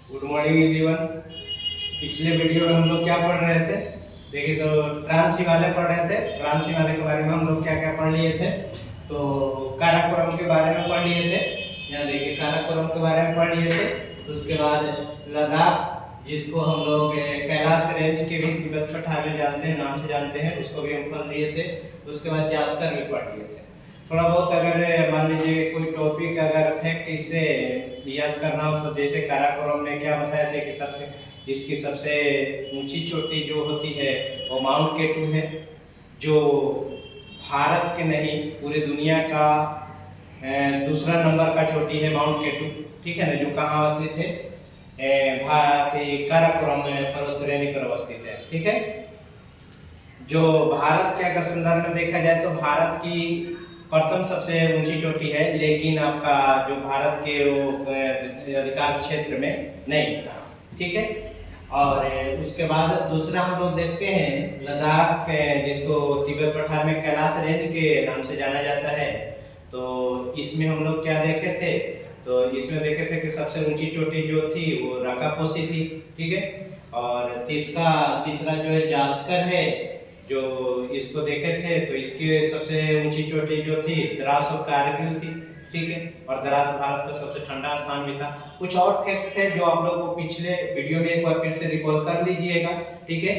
Good morning everyone. पिछले video में हम लोग क्या पढ़ रहे थे? देखिए, तो ट्रांस हिमालय पढ़ रहे थे। ट्रांस हिमालय के बारे में हम लोग क्या क्या पढ़ लिए थे? तो काराकोरम के बारे में पढ़ लिए थे। यहाँ देखिए, काराकोरम के बारे में पढ़ लिए थे। तो उसके बाद लद्दाख, जिसको हम लोग कैलाश रेंज के भी तिब्बत पठार में जानते हैं, नाम से जानते हैं, उसको भी हम पढ़ लिए थे। उसके बाद जास्कर भी पढ़ लिए थे। थोड़ा बहुत अगर मान लीजिए कोई टॉपिक अगर फैक्ट इससे याद करना हो तो जैसे काराकोरम में क्या बताया था कि इसकी सबसे ऊंची चोटी जो होती है वो माउंट केटू है, जो भारत के नहीं पूरे दुनिया का दूसरा नंबर का चोटी है माउंट केटू। ठीक है ना, जो कहाँ अवस्थित है? काराकोरम पर्वत श्रेणी पर अवस्थित है। ठीक है, जो भारत के अगर संदर्भ में देखा जाए तो भारत की प्रथम सबसे ऊंची चोटी है, लेकिन आपका जो भारत के वो अधिकांश क्षेत्र में नहीं था। ठीक है, और उसके बाद दूसरा हम लोग देखते हैं लद्दाख, जिसको तिब्बत पठार में कैलाश रेंज के नाम से जाना जाता है। तो इसमें हम लोग क्या देखे थे? तो इसमें देखे थे कि सबसे ऊंची चोटी जो थी वो राकापोसी थी। ठीक है, और तीसरा जो है जास्कर है, जो इसको देखे थे तो इसके सबसे ऊंची चोटी जो थी द्रास और कारगिल थी। ठीक है, और द्रास भारत का सबसे ठंडा स्थान भी था। कुछ और फैक्ट थे जो आप लोग को पिछले वीडियो में एक बार फिर से रिकॉल कर लीजिएगा। ठीक है,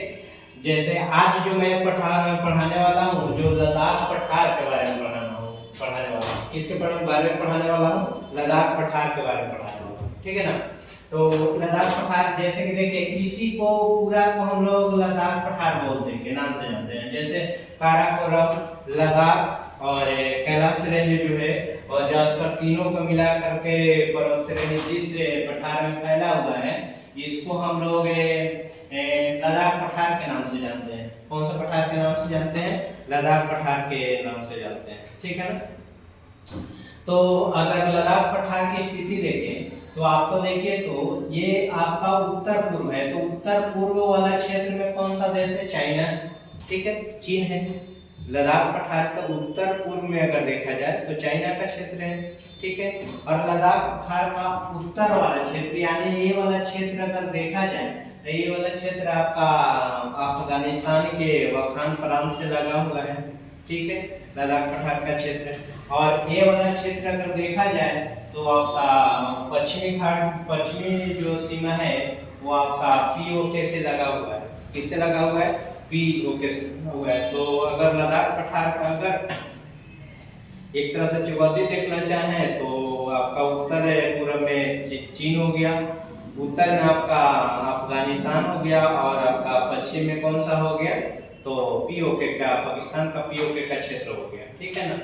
जैसे आज जो मैं पढ़ाने वाला हूँ, जो लद्दाख पठार के बारे में पढ़ाने वाला हूँ। किसके बारे में पढ़ाने वाला हूँ? लद्दाख पठार के बारे में पढ़ाने वाला हूँ। ठीक है ना, तो लद्दाख पठार जैसे कि देखिए, इसी को पूरा को हम लोग लद्दाख पठार बोलते हैं, के नाम से जानते हैं। जैसे काराकोरम, लद्दाख और कैलाश रेंज जो है और जास्कर, तीनों को मिला करके पर्वत श्रेणी जिस पठार में फैला हुआ है, इसको हम लोग लद्दाख पठार के नाम से जानते हैं। कौन सा पठार के नाम से जानते हैं? लद्दाख पठार के नाम से जानते हैं। ठीक है ना, तो अगर लद्दाख पठार की स्थिति देखें तो आपको देखिए, तो ये आपका उत्तर पूर्व है। तो उत्तर पूर्व वाला क्षेत्र में कौन सा देश है? चाइना है। ठीक है, चीन है। लद्दाख पठार का उत्तर पूर्व में अगर देखा जाए तो चाइना का क्षेत्र है। ठीक है, और लद्दाख पठार का उत्तर वाला क्षेत्र यानी ये वाला क्षेत्र अगर देखा जाए तो ये वाला क्षेत्र आपका अफगानिस्तान के वखान प्रांत से लगा हुआ है। ठीक है, लद्दाख पठार का क्षेत्र। और ये वाला क्षेत्र अगर देखा जाए तो आपका पश्चिमी जो सीमा है वो आपका पीओके से लगा हुआ है। किससे लगा हुआ है? पीओके से लगा हुआ है। तो अगर लद्दाख पठार का अगर एक तरह से चौहद्दी देखना चाहें तो आपका उत्तर पूर्व में चीन हो गया, उत्तर में आपका अफगानिस्तान हो गया, और आपका पश्चिम में कौन सा हो गया? तो पीओके का, पाकिस्तान का पीओके का क्षेत्र हो गया। ठीक है ना,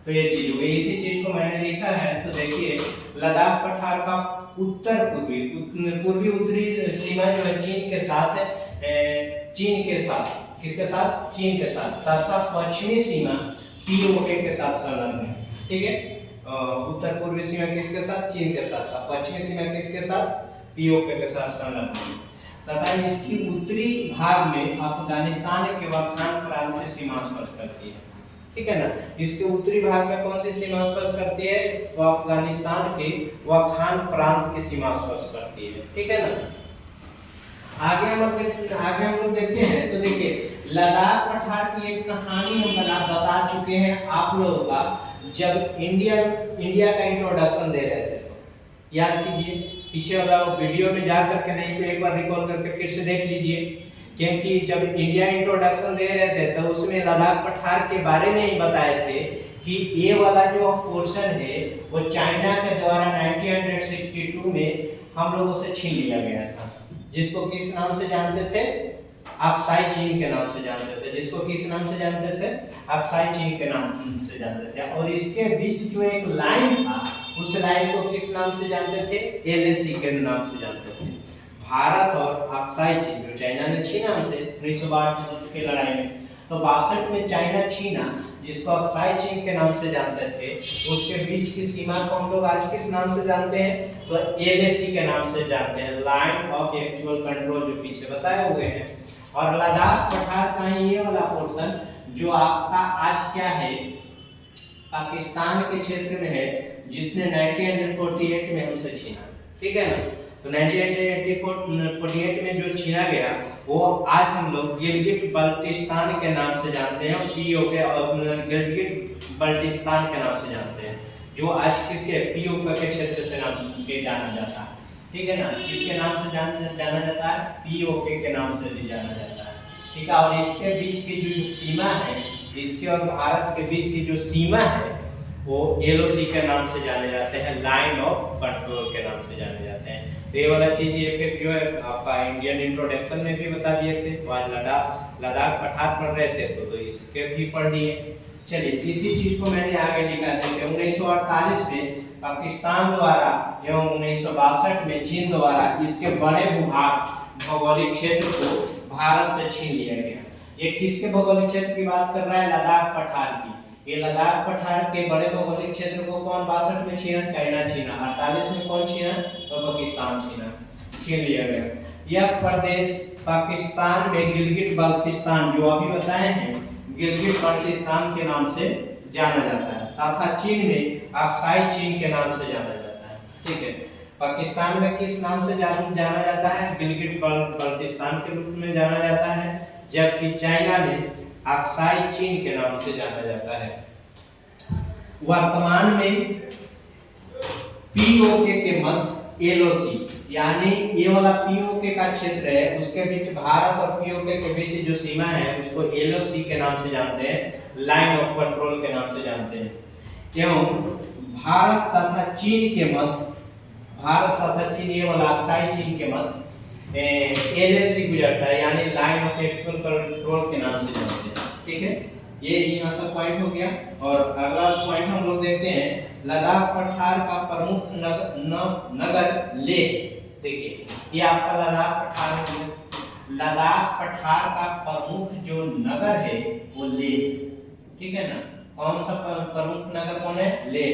तो ये चीज हो गई। इसी चीज को मैंने लिखा है। तो देखिए, लद्दाख पठार का उत्तर पूर्वी उत्तरी सीमा जो है चीन के साथ किसके साथ? चीन के साथ, तथा पश्चिमी सीमा पीओके के साथ संलग्न है। ठीक है, उत्तर पूर्वी सीमा किसके साथ? चीन के साथ, और पश्चिमी सीमा किसके साथ? पीओके के साथ संलग्न है। तथा इसकी उत्तरी भाग में अफगानिस्तान के वखान प्रांत से सीमा स्पर्श करती है। ठीक है ना, इसके उत्तरी भाग में कौन सी सीमा स्पर्श करती है? तो अफगानिस्तान के वखान प्रांत की सीमा स्पर्श करती है। ठीक है ना, आगे हम लोग देखते हैं। तो देखिए, लद्दाख पठार की एक कहानी हम बता चुके हैं आप लोगों का, जब इंडिया का इंट्रोडक्शन दे रहे थे। तो याद कीजिए, पीछे वाला वीडियो में जा करके नहीं तो एक बार रिकॉल करके फिर से देख लीजिए, क्योंकि जब इंडिया इंट्रोडक्शन दे रहे थे तो उसमें लद्दाख पठार के बारे में ही बताए थे कि ये वाला जो पोर्शन है वो चाइना के द्वारा 1962 में हम लोगों से छीन लिया गया था, जिसको किस नाम से जानते थे? अक्साई चीन के नाम से जानते थे। जिसको किस नाम से जानते थे? अक्साई चीन के नाम से जानते थे। और इसके बीच जो एक लाइन था, उस लाइन को किस नाम से जानते थे? एलएसी के नाम से जानते थे। भारत और अक्साई चीन जो चाइना ने छीना हमसे 1962 की लड़ाई में, तो 62 में चाइना छीना, जिसको अक्साई चीन के नाम से जानते थे, उसके बीच की सीमा को हम लोग आज किस नाम से जानते हैं? तो एलएसी के नाम से जानते हैं, लाइन ऑफ एक्चुअल कंट्रोल, जो पीछे बताए हुए हैं। और लद्दाख पठार का ये वाला पोर्शन जो आपका आज क्या है? पाकिस्तान के क्षेत्र में है, जिसने 1948 में हमसे छीना। ठीक है ना, तो 1948 में जो छीना गया वो आज हम लोग गिलगिट बल्टिस्तान के नाम से जानते हैं, पीओके और गिलगिट बल्टिस्तान के नाम से जानते हैं, जो आज किसके पीओके के क्षेत्र से नाम के जाना जाता है। ठीक है ना, किसके नाम से जाना जाता है, पीओके के नाम से भी जाना जाता है। ठीक है, और इसके बीच की जो सीमा है, इसके और भारत के बीच की जो सीमा है वो एलओसी के नाम से जाने जाते हैं, लाइन ऑफ कंट्रोल के नाम से जाने जाते हैं। तो ये वाला चीज ये फिर जो है आपका इंडियन इंट्रोडक्शन में भी बता दिए थे, तो आज लद्दाख पठार पढ़ रहे थे तो इसके भी पढ़ लिए। चलिए इसी चीज को मैंने आगे लिखा है कि 1948 में पाकिस्तान द्वारा एवं 1962 में चीन द्वारा इसके बड़े भूभाग भौगोलिक क्षेत्र को भारत से छीन लिया गया। ये किसके भौगोलिक क्षेत्र की बात कर रहा है, लद्दाख पठार की। ये लद्दाख पठार के बड़े भौगोलिक क्षेत्र को कौन 62 में छीना, चाइना छीना। 48 में कौन छीना, तो पाकिस्तान छीन लिया गया। यह प्रदेश पाकिस्तान में गिलगिट बल्टिस्तान, जो अभी बताए हैं, गिलगिट बल्टिस्तान के नाम से जाना जाता है, तथा चीन में अक्साई चीन के नाम से जाना जाता है। ठीक है, पाकिस्तान में किस नाम से जाना जाता है, गिलगिट बल्टिस्तान के रूप में जाना जाता है, जबकि चाइना में अक्साई चीन के नाम से जाना जाता है। वर्तमान में पीओके के मध्य एलओसी, यानी ये वाला पीओके का क्षेत्र है, उसके बीच भारत और पीओके के बीच जो सीमा है उसको एलओसी के नाम से जानते हैं, लाइन ऑफ कंट्रोल के नाम से जानते हैं। क्यों, भारत तथा चीन के मध्य, भारत तथा चीन, ये वाला अक्साई चीन के मध्य एलएसी गुजरता है, यानी लाइन ऑफ एक्चुअल कंट्रोल के नाम से जानते हैं। ठीक है, ये यहाँ तक पॉइंट हो गया। और अगला पॉइंट हम लोग देखते हैं, लद्दाख पठार का प्रमुख नगर लेह। देखिए ये आपका लद्दाख पठार का प्रमुख जो नगर है वो लेह। ठीक है ना, कौन सा प्रमुख नगर कौन है, लेह।